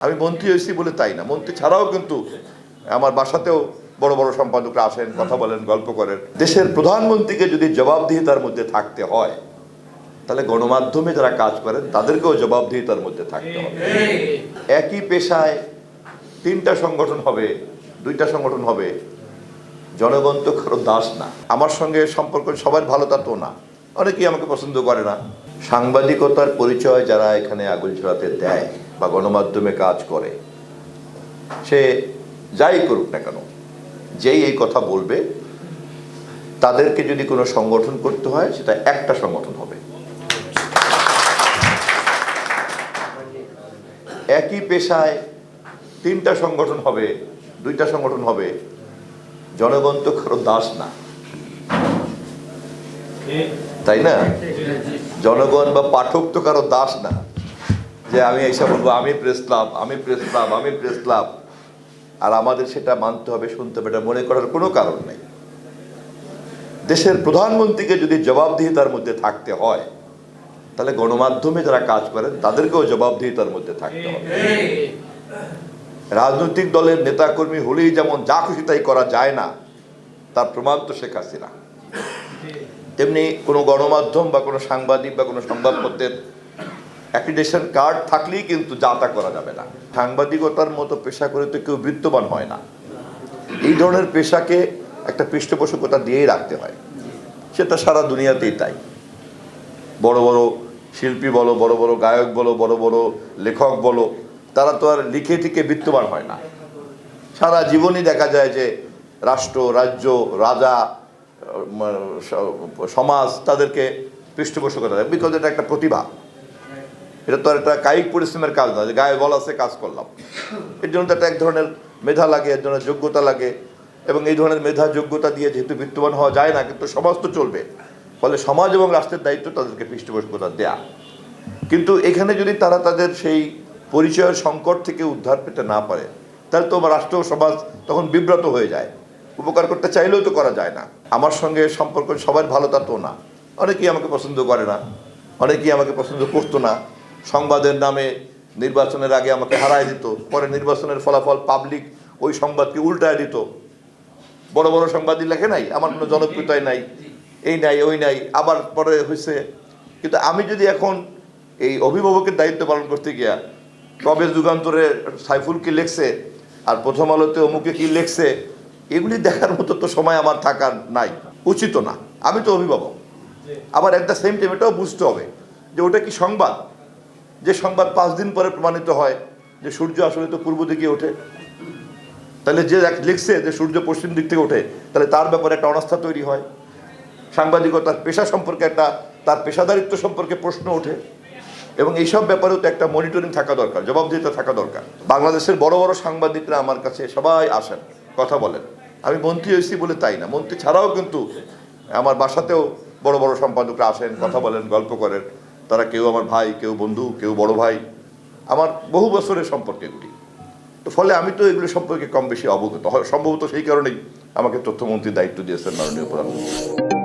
আমি মন্ত্রী হয়েছি বলে তাই না, মন্ত্রী ছাড়াও কিন্তু আমার বাসাতেও বড় বড় সম্পাদকরা আসেন, কথা বলেন, গল্প করেন। দেশের প্রধানমন্ত্রীকে যদি জবাবদিহিতার মধ্যে থাকতে হয়, তাহলে গণমাধ্যমে যারা কাজ করেন তাদেরকেও জবাবদিহিতার মধ্যে থাকতে হবে। একই পেশায় 3টা সংগঠন হবে, 2টা সংগঠন হবে, জনগণ তো কারো দাস না। আমার সঙ্গে সম্পর্ক সবার ভালো তা তো না, অনেকেই আমাকে পছন্দ করে না। সাংবাদিকতার পরিচয় যারা এখানে আগুন ছড়াতে দেয় বা গণমাধ্যমে কাজ করে, সে যাই করুক না কেন, যেই এই কথা বলবে, তাদেরকে যদি কোনো সংগঠন করতে হয় সেটা একটা সংগঠন হবে। একই পেশায় 3টা সংগঠন হবে, 2টা সংগঠন হবে, জনগণ তো কারো দাস না, তাই না? জনগণ বা পাঠক তো কারো দাস না যে আমি এইসব বলবো আমি প্রেস ক্লাব, আমি প্রেস ক্লাব, আমি প্রেস ক্লাব, আর আমাদের সেটা মানতে হবে, শুনতে হবে, এটা মনে করার কোনো কারণ নেই। দেশের প্রধানমন্ত্রীকে যদি জবাবদিহিতার মধ্যে থাকতে হয়, তাহলে গণমাধ্যমে যারা কাজ করেন তাদেরকেও জবাবদিহিতার মধ্যে থাকতে হবে। রাজনৈতিক দলের নেতাকর্মী হলেই যেমন যা খুশি তাই করা যায় না, তার প্রমাণ তো শেখ হাসিনা। তেমনি কোনো গণমাধ্যম বা কোনো সাংবাদিক বা কোনো সংবাদপত্রের অ্যাক্রিডিটেশন কার্ড থাকলেই কিন্তু যা তা করা যাবে না। সাংবাদিকতার মতো পেশা করে তো কেউ বিত্তবান হয় না। এই ধরনের পেশাকে একটা পৃষ্ঠপোষকতা দিয়েই রাখতে হয়, সেটা সারা দুনিয়াতেই তাই। বড় বড় শিল্পী বলো, বড় বড় গায়ক বলো, বড় বড় লেখক বলো, তারা তো আর লিখে টিকে বিত্তবান হয় না। সারা জীবনই দেখা যায় যে রাষ্ট্র, রাজ্য, রাজা, সমাজ তাদেরকে পৃষ্ঠপোষকতা দেয়, বিকজ এটা একটা প্রতিভা। এটা তো আর একটা কায়িক পরিশ্রমের কাজ না যে গায়ে বল আছে কাজ করলাম। এর জন্য তো একটা এক ধরনের মেধা লাগে, এর জন্য যোগ্যতা লাগে, এবং এই ধরনের মেধা যোগ্যতা দিয়ে যেহেতু বিত্তবান হওয়া যায় না, কিন্তু সমাজ তো চলবে, ফলে সমাজ এবং রাষ্ট্রের দায়িত্ব তাদেরকে পৃষ্ঠপোষকতা দেয়া। কিন্তু এখানে যদি তারা তাদের সেই পরিচয়ের সংকট থেকে উদ্ধার পেতে না পারে, তাহলে তো রাষ্ট্র সমাজ তখন বিব্রত হয়ে যায়, উপকার করতে চাইলেও তো করা যায় না। আমার সঙ্গে সম্পর্ক সবার ভালো তা তো না, অনেকেই আমাকে পছন্দ করে না, অনেকেই আমাকে পছন্দ করতো না। সংবাদের নামে নির্বাচনের আগে আমাকে হারায় দিত, পরে নির্বাচনের ফলাফল পাবলিক ওই সংবাদকে উল্টায় দিত। বড় বড় সংবাদই লেখে নাই আমার কোনো জনপ্রিয়তাই নাই, এই নাই ওই নাই, আবার পরে হয়েছে। কিন্তু আমি যদি এখন এই অভিভাবকের দায়িত্ব পালন করতে গিয়া কবে যুগান্তরে সাইফুল কি লেখছে আর প্রথম আলোতে অমুকে কি লেখছে, এগুলি দেখার মতো তো সময় আমার থাকার নাই, উচিত না। আমি তো অভিভাবক। আবার একটা সেম টাইম এটাও বুঝতে হবে যে ওটা কি সংবাদ, যে সংবাদ 5 দিন পরে প্রমাণিত হয় যে সূর্য আসলে তো পূর্ব দিকে ওঠে। তাহলে যে লিখছে যে সূর্য পশ্চিম দিক থেকে ওঠে, তাহলে তার ব্যাপারে একটা অনাস্থা তৈরি হয়। সাংবাদিকতার পেশা সম্পর্কে একটা, তার পেশাদারিত্ব সম্পর্কে প্রশ্ন ওঠে, এবং এইসব ব্যাপারেও তো একটা মনিটরিং থাকা দরকার, জবাবদিহিতা থাকা দরকার। বাংলাদেশের বড় বড় সাংবাদিকরা আমার কাছে সবাই আসেন, কথা বলেন। আমি মন্ত্রী হয়েছি বলে তাই না, মন্ত্রী ছাড়াও কিন্তু আমার বাসাতেও বড় বড় সম্পাদকরা আসেন, কথা বলেন, গল্প করেন। তারা কেউ আমার ভাই, কেউ বন্ধু, কেউ বড় ভাই, আমার বহু বছরের সম্পর্ক এগুলি। তো ফলে আমি তো এগুলো সম্পর্কে কম বেশি অবগত, সম্ভবত সেই কারণেই আমাকে তথ্যমন্ত্রীর দায়িত্ব দিয়েছেন মাননীয় প্রধানমন্ত্রী।